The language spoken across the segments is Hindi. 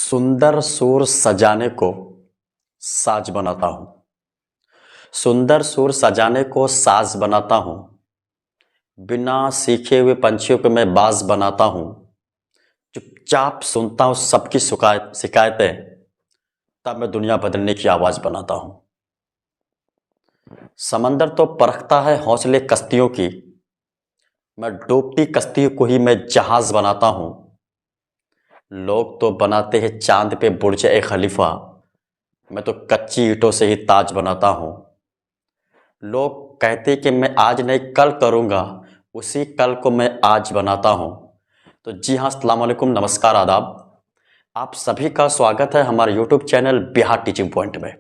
सुंदर सुर सजाने को साज बनाता हूँ। सुंदर सुर सजाने को साज बनाता हूँ। बिना सीखे हुए पंछियों को मैं बाज बनाता हूँ। चुपचाप सुनता हूँ सबकी शिकायतें, तब मैं दुनिया बदलने की आवाज बनाता हूँ। समंदर तो परखता है हौसले कश्तियों की, मैं डूबती कश्तियों को ही मैं जहाज बनाता हूँ। लोग तो बनाते हैं चांद पे बुर्ज ए खलीफा, मैं तो कच्ची ईंटों से ही ताज बनाता हूँ। लोग कहते कि मैं आज नहीं कल करूँगा, उसी कल को मैं आज बनाता हूँ। तो जी हाँ, अस्सलाम वालेकुम, नमस्कार, आदाब। आप सभी का स्वागत है हमारे YouTube channel Bihar teaching point में।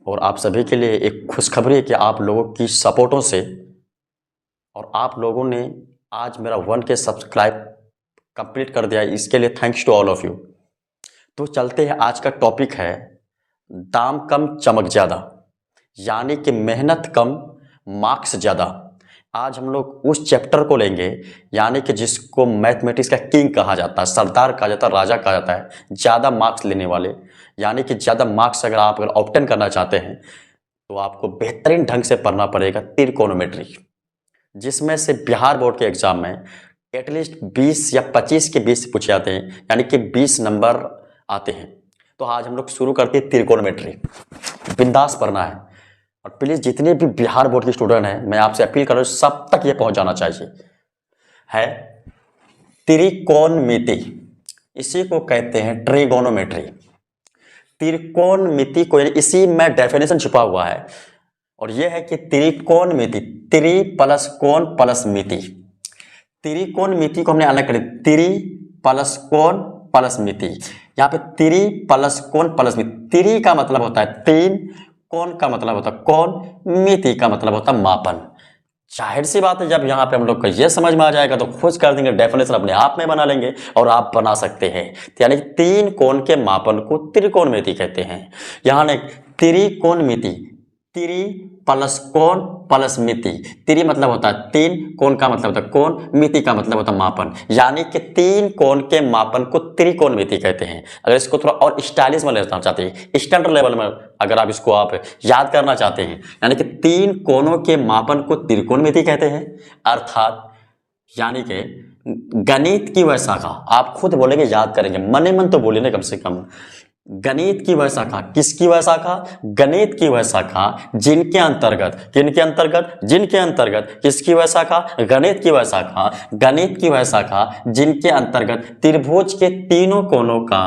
और आप सभी के लिए एक खुशखबरी है कि आप लोगों की सपोर्टों से और आप लोगों ने आज मेरा 1K सब्सक्राइब कंप्लीट कर दिया, इसके लिए thanks to all of you. तो चलते हैं, आज का टॉपिक है दाम कम चमक ज़्यादा, यानी कि मेहनत कम मार्क्स ज़्यादा। आज हम लोग उस चैप्टर को लेंगे, यानी कि जिसको मैथमेटिक्स का किंग कहा जाता है, सरदार कहा जाता है, राजा कहा जाता है, ज़्यादा मार्क्स लेने वाले। यानी कि ज़्यादा मार्क्स अगर आप ऑब्टेन करना चाहते हैं तो आपको बेहतरीन ढंग से पढ़ना पड़ेगा त्रिकोणोमेट्री, जिसमें से बिहार बोर्ड के एग्जाम में एटलीस्ट 20 या 25 के 20 पूछे जाते हैं, यानी कि 20 नंबर आते हैं। तो आज हम लोग शुरू करते हैं त्रिकोणोमेट्री। बिंदास पढ़ना है, और प्लीज़ जितने भी बिहार बोर्ड के स्टूडेंट हैं, मैं आपसे अपील कर रहा हूँ सब तक ये पहुंच जाना चाहिए। है त्रिकोणमिति, इसी को कहते हैं ट्रिगोनोमेट्री। त्रिकोणमिति को, इसी में डेफिनेशन छुपा हुआ है, और यह है कि त्रिकोणमिति, त्रि प्लस कोण प्लस मिति। त्रिकोणमिति को हमने अलग कर दिया, त्रि प्लस कोण प्लस मिति। यहाँ पे त्रि प्लस कोण प्लस मिति। त्रि का मतलब होता है तीन, कोण का मतलब होता है कोण, मिति का मतलब होता है मापन। जाहिर सी बात है, जब यहाँ पे हम लोग को ये समझ में आ जाएगा तो खोज कर देंगे, डेफिनेशन अपने आप में बना लेंगे और आप बना सकते हैं। यानी तीन कोण के मापन को त्रिकोणमिति कहते हैं। यहाँ त्रिकोणमिति, त्रि प्लस कोण प्लस मिति। त्रि मतलब होता है तीन, कोण का मतलब होता है कोण, मिति का मतलब होता है मापन। यानी कि तीन कोण के मापन को त्रिकोणमिति कहते हैं। अगर इसको थोड़ा और स्टाइलिश में लेना चाहते हैं, स्टैंडर्ड लेवल में अगर आप इसको आप याद करना चाहते हैं, यानी कि तीन कोणों के मापन को त्रिकोणमिति कहते हैं। अर्थात यानी कि गणित की वह शाखा, आप खुद बोलेंगे, याद करेंगे, मने मन तो बोले ना कम से कम। गणित की वह शाखा, किसकी वह शाखा? गणित की वह शाखा जिनके अंतर्गत, किनके अंतर्गत? जिनके अंतर्गत। किसकी वह शाखा? गणित की वह शाखा, गणित की वह शाखा जिनके अंतर्गत त्रिभुज के तीनों कोणों का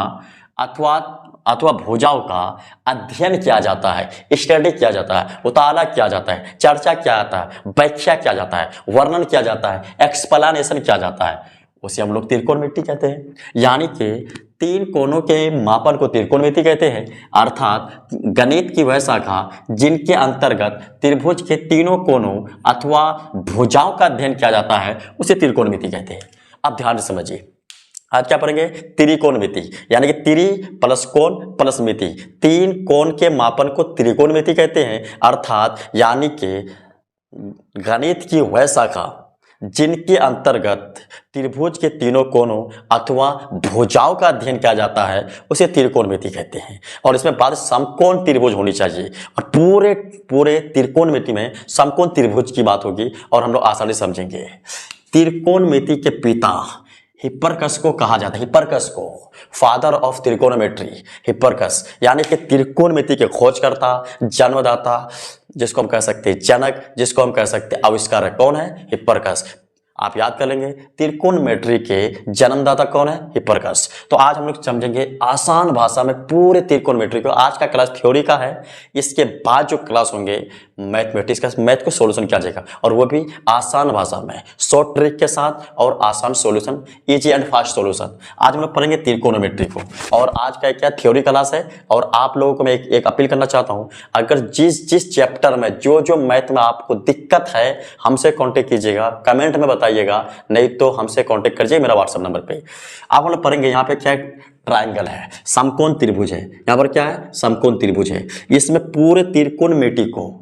अथवा भुजाओं का अध्ययन किया जाता है, स्टडी किया जाता है, मुताला किया जाता है, चर्चा किया जाता है, व्याख्या किया जाता है, वर्णन किया जाता है, एक्सप्लेनेशन किया जाता है, उसे हम लोग त्रिकोणमिति कहते हैं। यानी कि तीन कोणों के मापन को त्रिकोणमिति कहते हैं। अर्थात गणित की वह शाखा जिनके अंतर्गत त्रिभुज के तीनों कोणों अथवा भुजाओं का अध्ययन किया जाता है, उसे त्रिकोणमिति कहते हैं। अब ध्यान से समझिए, आज क्या पढ़ेंगे? त्रिकोणमिति, यानी कि त्रि प्लस कोण प्लस मिति। तीन कोण के मापन को त्रिकोणमिति कहते हैं। अर्थात यानी कि गणित की वह शाखा जिनके अंतर्गत त्रिभुज के तीनों कोणों अथवा भुजाओं का अध्ययन किया जाता है, उसे त्रिकोणमिति कहते हैं। और इसमें बात समकोण त्रिभुज होनी चाहिए, और पूरे त्रिकोणमिति में समकोण त्रिभुज की बात होगी, और हम लोग आसानी से समझेंगे। त्रिकोणमिति के पिता हिप्परकस को कहा जाता है, हिप्परकस को, फादर ऑफ त्रिकोणोमेट्री, हिप्परकस। यानी कि त्रिकोणमिति के खोजकर्ता, जन्मदाता, जिसको हम कह सकते हैं जनक, जिसको हम कह सकते हैं आविष्कारक, कौन है? हिप्परकस। आप याद कर लेंगे, त्रिकोणमिति के जन्मदाता कौन है? हिप्परकस। तो आज हम लोग समझेंगे आसान भाषा में पूरे त्रिकोणमिति को। आज का क्लास थ्योरी का है, इसके बाद जो क्लास होंगे मैथमेटिक्स का, मैथ को सॉल्यूशन किया जाएगा, और वो भी आसान भाषा में, शॉर्ट ट्रिक के साथ और आसान solution, easy and fast solution. आज हम लोग पढ़ेंगे त्रिकोणमिति को, और आज का क्या थ्योरी क्लास है। और आप लोगों को मैं एक अपील करना चाहता हूं, अगर जिस चैप्टर में जो मैथ में आपको दिक्कत है, हमसे कॉन्टेक्ट कीजिएगा, कमेंट में बताइएगा, नहीं तो हमसे कॉन्टेक्ट करिए मेरा व्हाट्सएप नंबर पे। आप हम लोग पढ़ेंगे, यहाँ पे क्या ट्रायंगल है, समकोण त्रिभुज है। यहाँ पर क्या है? समकोण त्रिभुज है। इसमें पूरे त्रिकोणमिति को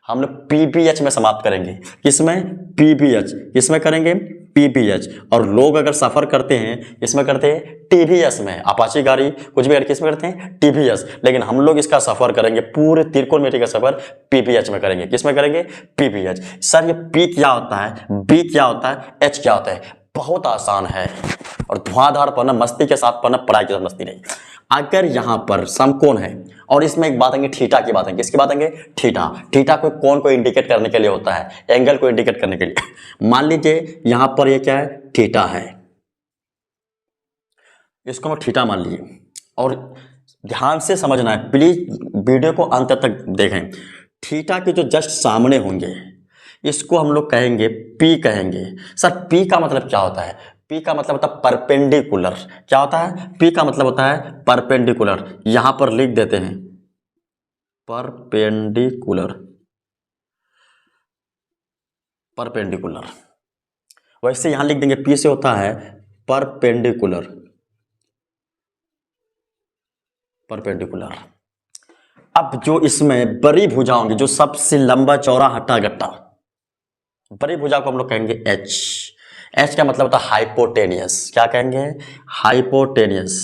हम लोग पीबीएच में समाप्त करेंगे। किसमें? पीबीएच। किसमें करेंगे? PBH। और लोग अगर सफ़र करते हैं इसमें करते हैं TVS में, अपाची गाड़ी कुछ भी गाड़ी किस में करते हैं TVS, लेकिन हम लोग इसका सफ़र करेंगे पूरे त्रिकोणमिति का सफ़र PBH में करेंगे। किस में करेंगे PBH। सर ये P क्या होता है, B क्या होता है, H क्या होता है, बहुत आसान है और धुआंधार पढ़ना, मस्ती के साथ पढ़ना, पढ़ाई के साथ मस्ती नहीं। अगर यहाँ पर समकोण है और इसमें एक बात आएंगे थीटा की बात आएंगे, किसकी बात आएंगे, थीटा। थीटा कोई कोण को इंडिकेट करने के लिए होता है, एंगल को इंडिकेट करने के लिए। मान लीजिए यहां पर ये क्या है, थीटा है, इसको हम थीटा मान लीजिए। और ध्यान से समझना है प्लीज, वीडियो को अंत तक देखें। थीटा के जो जस्ट सामने होंगे इसको हम लोग कहेंगे P कहेंगे। सर P का मतलब क्या होता है, P का मतलब होता है परपेंडिकुलर। क्या होता है, P का मतलब होता है परपेंडिकुलर। यहां पर लिख देते हैं परपेंडिकुलर, परपेंडिकुलर। वैसे यहां लिख देंगे P से होता है परपेंडिकुलर, परपेंडिकुलर। अब जो इसमें बड़ी भुजा होंगी, जो सबसे लंबा चौड़ा हट्टा गट्टा बड़ी भुजा को हम लोग कहेंगे H। H का मतलब होता है हाइपोटेनियस। क्या कहेंगे, हाइपोटेनियस।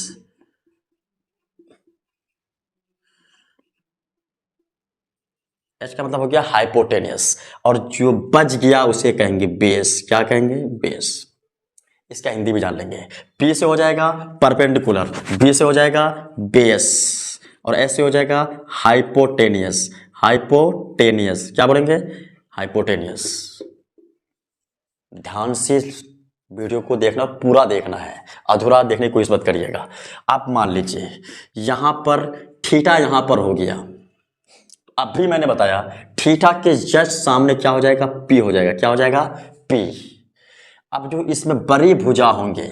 H का मतलब हो गया हाइपोटेनियस। और जो बच गया उसे कहेंगे बेस। क्या कहेंगे, बेस। इसका हिंदी भी जान लेंगे। P से हो जाएगा परपेंडिकुलर, B से हो जाएगा बेस, और S से हो जाएगा हाइपोटेनियस। हाइपोटेनियस क्या बोलेंगे, हाइपोटेनियस। ध्यान से वीडियो को देखना, पूरा देखना है, अधूरा देखने की कोशिश मत करिएगा। आप मान लीजिए यहां पर थीटा यहां पर हो गया, अभी मैंने बताया थीटा के जस्ट सामने क्या हो जाएगा, P हो जाएगा। क्या हो जाएगा, P। अब जो इसमें बड़ी भुजा होंगे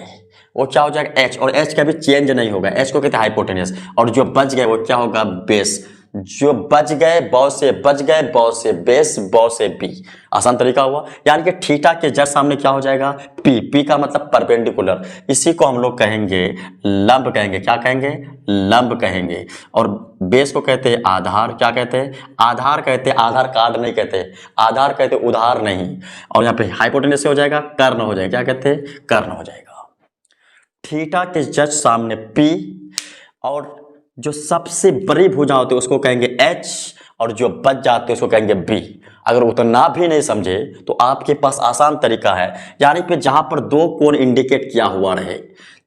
वो क्या हो जाएगा, H। और H का भी चेंज नहीं होगा, H को कहते हैं हाइपोटेनियस। और जो बच गए वो क्या होगा, बेस। जो बच गए बौ से बच गए, बौ से बेस, बौ से बी। आसान तरीका हुआ। यानी कि थीटा के जस्ट सामने क्या हो जाएगा, P। P का मतलब परपेंडिकुलर। इसी को हम लोग कहेंगे लंब कहेंगे। क्या कहेंगे, लंब कहेंगे। और बेस को कहते हैं आधार। क्या कहते हैं, आधार कहते हैं, आधार कार्ड नहीं कहते, आधार कहते उधार नहीं। और यहाँ पे हाइपोटेनियस से हो जाएगा कर्ण हो जाएगा। क्या कहते हैं, कर्ण हो जाएगा। थीटा के जस्ट सामने P, और जो सबसे बड़ी भुजा होती है उसको कहेंगे H, और जो बच जाते हैं उसको कहेंगे B। अगर उतना भी नहीं समझे तो आपके पास आसान तरीका है, यानी कि जहां पर दो कोण इंडिकेट किया हुआ रहे,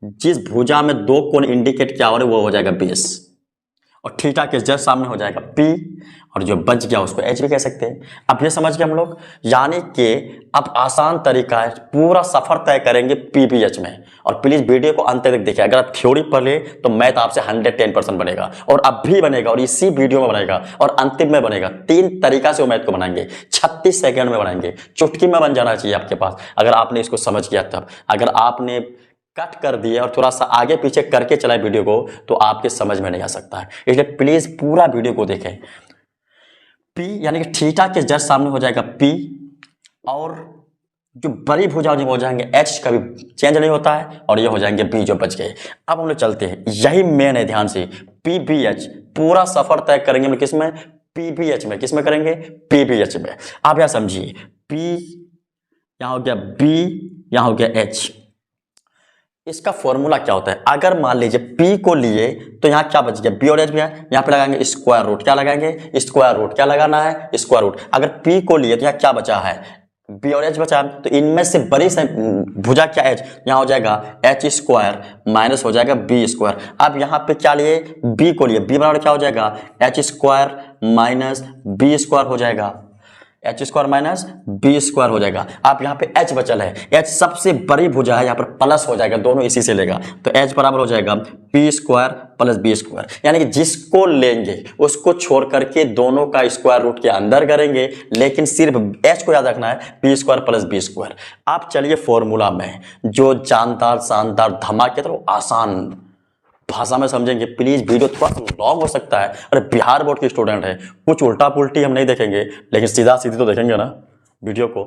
जिस भुजा में दो कोण इंडिकेट किया हुआ रहे वो हो जाएगा बेस, और थीटा के जस्ट सामने हो जाएगा P, और जो बच गया उसको H भी कह सकते हैं। अब ये समझ गए हम लोग, यानी कि अब आसान तरीका है, पूरा सफर तय करेंगे PBH में। और प्लीज वीडियो को अंत तक देखिए। अगर आप थ्योरी पढ़ ले तो मैथ आपसे 110% बनेगा, और अब भी बनेगा, और इसी वीडियो में बनेगा, और अंतिम में बनेगा। 3 तरीका से वो मैथ को बनाएंगे, 36 सेकंड में बनाएंगे, चुटकी में बन जाना चाहिए आपके पास, अगर आपने इसको समझ किया तब। अगर आपने कट कर दिए और थोड़ा सा आगे पीछे करके चलाए वीडियो को तो आपके समझ में नहीं आ सकता है। इसलिए प्लीज पूरा वीडियो को देखें। P यानी कि थीटा के जस्ट सामने हो जाएगा P, और जो बड़ी भुजा हो जाएंगे H, कभी चेंज नहीं होता है, और ये हो जाएंगे B जो बच गए। अब हम लोग चलते हैं, यही मेन है, ध्यान से। PBH पूरा सफर तय करेंगे हम किस में, PBH में। किस में करेंगे, PBH में। आप यहां समझिए, P यहां हो गया, B यहां हो गया, H। इसका फॉर्मूला क्या होता है, अगर मान लीजिए P को लिए तो यहाँ क्या बच गया, B और H भी है, यहाँ पे लगाएंगे स्क्वायर रूट। क्या लगाएंगे, स्क्वायर रूट। क्या लगाना है, स्क्वायर रूट। अगर P को लिए तो यहाँ क्या बचा है, B और H बचा है, तो इनमें से बड़ी से भुजा क्या H, यहाँ हो जाएगा H स्क्वायर माइनस हो जाएगा B स्क्वायर। अब यहाँ पे क्या लिए, B को लिए, B बराबर क्या हो जाएगा, H square minus B square हो जाएगा, H square minus B square हो जाएगा। आप यहाँ पे H बचल है, H सबसे बड़ी भुजा है, यहाँ पर प्लस हो जाएगा, दोनों इसी से लेगा, तो H बराबर हो जाएगा P square plus B square. यानी कि जिसको लेंगे उसको छोड़ करके दोनों का स्क्वायर रूट के अंदर करेंगे, लेकिन सिर्फ H को याद रखना है, P square plus B square. आप चलिए फॉर्मूला में, जो जानदार शानदार धमाके तो आसान भाषा में समझेंगे। प्लीज वीडियो थोड़ा सा लॉन्ग हो सकता है, अरे बिहार बोर्ड के स्टूडेंट है, कुछ उल्टा पुल्टी हम नहीं देखेंगे, लेकिन सीधा सीधी तो देखेंगे ना वीडियो को।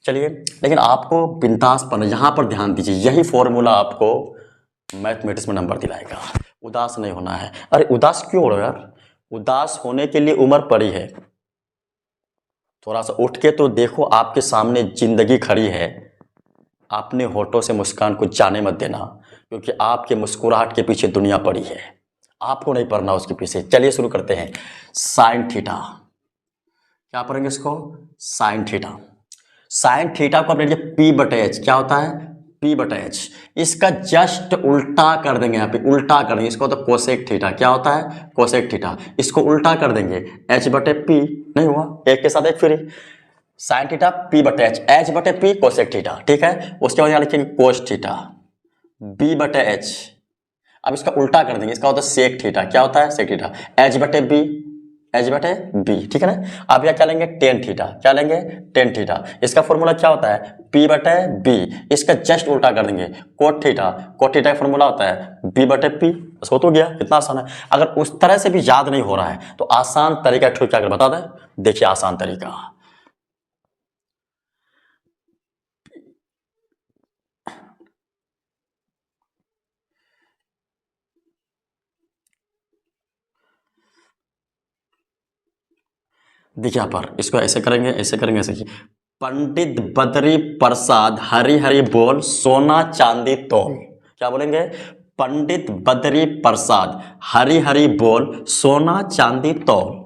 चलिए, लेकिन आपको बिंदास पर यहाँ पर ध्यान दीजिए, यही फॉर्मूला आपको मैथमेटिक्स में नंबर दिलाएगा। उदास नहीं होना है। अरे उदास क्यों हो रहे हो यार, उदास होने के लिए उम्र पड़ी है, थोड़ा सा उठ के तो देखो, आपके सामने जिंदगी खड़ी है, अपने होठों से मुस्कान को जाने मत देना, क्योंकि आपके मुस्कुराहट के पीछे दुनिया पड़ी है, आपको नहीं पढ़ना उसके पीछे। चलिए शुरू करते हैं। साइन थीटा, क्या पढ़ेंगे इसको? Sine theta. साइन थीटा को अपने पी बटे एच, क्या होता है? पी बटे एच। इसका जस्ट उल्टा कर देंगे, यहाँ पे उल्टा कर देंगे, इसको तो कोसेक थीटा, क्या होता है? Cosec theta. इसको उल्टा कर देंगे, एच बटे पी, नहीं हुआ, एक के साथ एक फ्री। साइन थीटा पी बटे एच, एच बटे पी कोसेक थीटा, ठीक है। उसके बाद यहाँ लिखेंगे कोस थीटा बी बटे एच। अब इसका उल्टा कर देंगे, इसका होता है सेक थीटा, क्या होता है? सेक थीटा, एच बटे बी, एच बटे बी, ठीक है ना। अब यहाँ क्या लेंगे? टेन थीटा, क्या लेंगे? Tan theta. इसका फॉर्मूला क्या होता है? पी बटे बी। इसका जस्ट उल्टा कर देंगे, कोट थीटा, कोट थीटा का फॉर्मूला होता है बी बटे पी। बस हो तो गया, कितना आसान है। अगर उस तरह से भी याद नहीं हो रहा है तो आसान तरीका क्या कर बता दें, देखिए आसान तरीका। देखिए यहाँ पर इसको ऐसे करेंगे, ऐसे करेंगे, ऐसे ही। पंडित बद्री प्रसाद हरी हरी बोल सोना चांदी तोल, क्या बोलेंगे? पंडित बद्री प्रसाद हरी हरी बोल सोना चांदी तोल।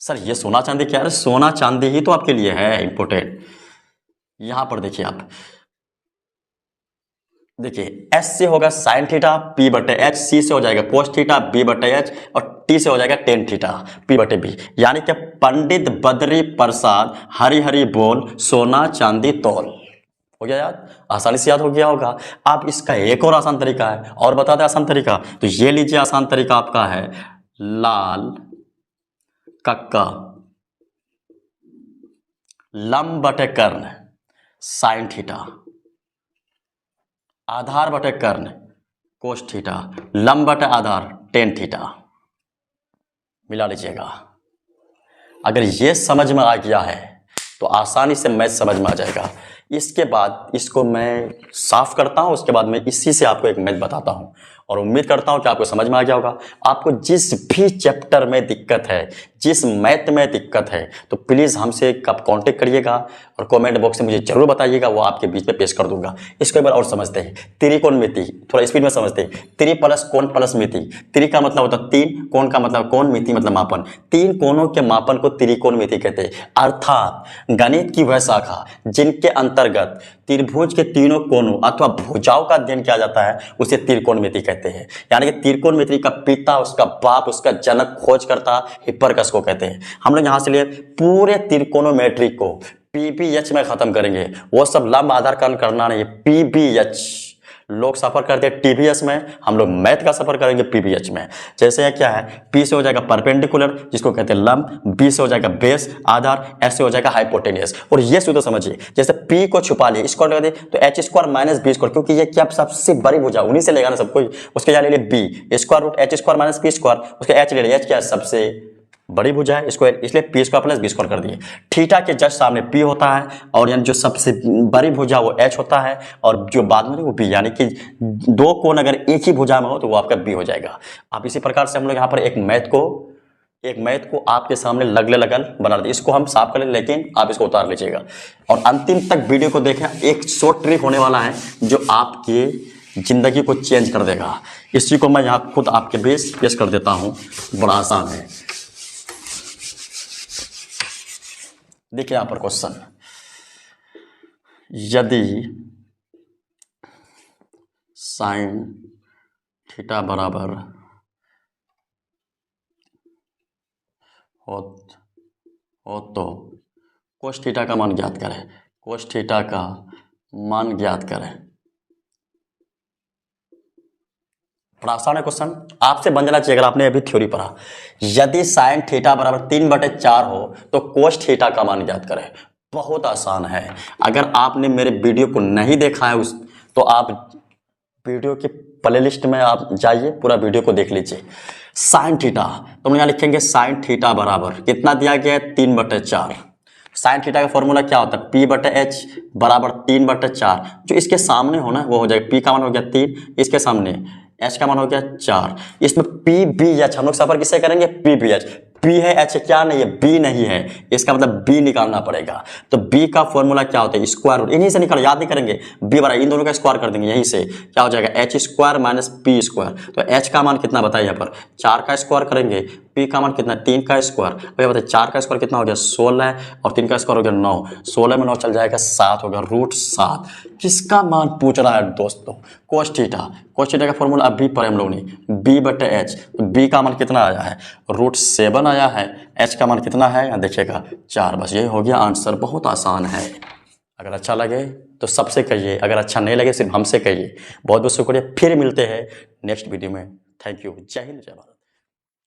सर ये सोना चांदी क्या है? सोना चांदी ही तो आपके लिए है इंपॉर्टेंट। यहां पर देखिए आप, देखिए एस से होगा साइन थीटा पी बटे एच, सी से हो जाएगा कोस थीटा बी बटे एच, और टी से हो जाएगा टेन थीटा पी बटे बी। यानी कि पंडित बद्री प्रसाद हरी हरी बोल सोना चांदी तोल। हो गया याद? आसानी से याद हो गया होगा। आप इसका एक और आसान तरीका है, और बता दें आसान तरीका, तो ये लीजिए आसान तरीका आपका है, लाल कक्का लंब बटे कर्ण साइन थीटा, आधार बटे कर्ण कोस थीटा, लंब बटे आधार टेन थीटा। मिला लीजिएगा। अगर ये समझ में आ गया है तो आसानी से मैथ समझ में आ जाएगा। इसके बाद इसको मैं साफ करता हूं, उसके बाद मैं इसी से आपको एक मैथ बताता हूं, और उम्मीद करता हूं कि आपको समझ में आ गया होगा। आपको जिस भी चैप्टर में दिक्कत है, जिस मैथ में दिक्कत है, तो प्लीज़ हमसे आप कांटेक्ट करिएगा और कमेंट बॉक्स में मुझे जरूर बताइएगा, वो आपके बीच में पेश कर दूंगा। इसको एक बार और समझते हैं। त्रिकोणमिति थोड़ा स्पीड में समझते हैं। त्रि प्लस कोण प्लस मिति। त्रि का मतलब होता है तीन, कोण का मतलब कोण, मिति मतलब मापन। तीन कोणों के मापन को त्रिकोणमिति कहते हैं। अर्थात गणित की वह शाखा जिनके अंतर्गत त्रिभुज के तीनों कोणों अथवा भुजाओं का अध्ययन किया जाता है उसे त्रिकोणमिति कहते हैं। यानी कि त्रिकोणमिति का पिता, उसका बाप, उसका जनक, खोजकर्ता हिप्परकस को कहते हैं। हम लोग यहाँ से लिए पूरे त्रिकोणोमेट्री को पीबीएच में खत्म करेंगे। वो सब लंब आधार कारण करना नहीं है, पीबीएच। लोग सफर करते हैं टीबीएस में, हम लोग मैथ का सफर करेंगे पीबीएच में। जैसे यह क्या है, पी से हो जाएगा परपेंडिकुलर जिसको कहते हैं लंब, बी से हो जाएगा बेस आधार, एस से हो जाएगा हाइपोटेनियस। और ये सूत्र समझिए, जैसे पी को छुपा लिए स्क्वायर लगा दे तो H square minus B square, क्योंकि ये क्या सबसे बड़ी भुजा उन्हीं से लेगा ना सब कोई। उसके यहाँ ले लिए B square root H square minus B square, उसके एच ले लिया, एच क्या है सबसे बड़ी भुजा है, इसको इसलिए P square plus B square कर दिए। थीटा के जस्ट सामने पी होता है, और यानी जो सबसे बड़ी भुजा वो एच होता है, और जो बाद में वो बी, यानी कि दो कोण अगर एक ही भुजा में हो तो वो आपका बी हो जाएगा। आप इसी प्रकार से हम लोग यहाँ पर एक मैथ को आपके सामने लगले लगन बना दें। इसको हम साफ कर लें, लेकिन आप इसको उतार लीजिएगा और अंतिम तक वीडियो को देखें। एक शॉर्ट ट्रिक होने वाला है जो आपकी जिंदगी को चेंज कर देगा। इसी को मैं यहाँ खुद आपके बीच पेश कर देता हूँ, बड़ा आसान है। देखिए यहां पर क्वेश्चन, यदि साइन थीटा बराबर हो तो कोस थीटा का मान ज्ञात करें। कोस थीटा का मान ज्ञात करें। बड़ा आसान है क्वेश्चन, आपसे बन जाना चाहिए अगर आपने अभी थ्योरी पढ़ा। यदि साइन थीटा बराबर 3/4 हो तो कोस थीटा का मान ज्ञात करें। बहुत आसान है। अगर आपने मेरे वीडियो को नहीं देखा है तो आप वीडियो की प्लेलिस्ट में आप जाइए, पूरा वीडियो को देख लीजिए। साइन थीटा तो हम यहाँ लिखेंगे साइन थीटा बराबर कितना दिया गया है, 3/4। साइन थीटा का फॉर्मूला क्या होता है, पी बटे एच बराबर 3/4। जो इसके सामने हो ना वो हो जाएगा, पी का मान हो गया 3, इसके सामने एच का मान हो गया 4। इसमें पी बी एच हम लोग सफर किससे करेंगे, पी बी एच। बी है, एच क्या नहीं है, बी नहीं है, इसका मतलब बी निकालना पड़ेगा। तो बी का फॉर्मूला क्या होता है, स्क्वायर रूट, इन्हीं से निकाल, याद नहीं करेंगे, बी बराबर इन दोनों का स्क्वायर कर देंगे, यहीं से क्या हो जाएगा H square minus P square. तो एच का मान कितना बताइए यहाँ पर 4 का स्क्वायर करेंगे, पी का मान कितना 3 का स्क्वायर, भैया बताइए 4 का स्क्वायर कितना हो गया 16 और 3 का स्क्वायर हो गया 9, 16 में 9 चल जाएगा 7 हो गया, रूट 7। किसका मान पूछ रहा है दोस्तों, कोस थीटा। कोस थीटा का फॉर्मूला अभी पढ़े हम लोग ने, बी बटे एच। तो बी का मान कितना आया है रूट 7 आया है, एच का मान कितना है यहाँ देखिएगा 4। बस यही हो गया आंसर, बहुत आसान है। अगर अच्छा लगे तो सबसे कहिए, अगर अच्छा नहीं लगे सिर्फ हमसे कहिए। बहुत बहुत शुक्रिया, फिर मिलते हैं नेक्स्ट वीडियो में। थैंक यू, जय हिंद जय भारत।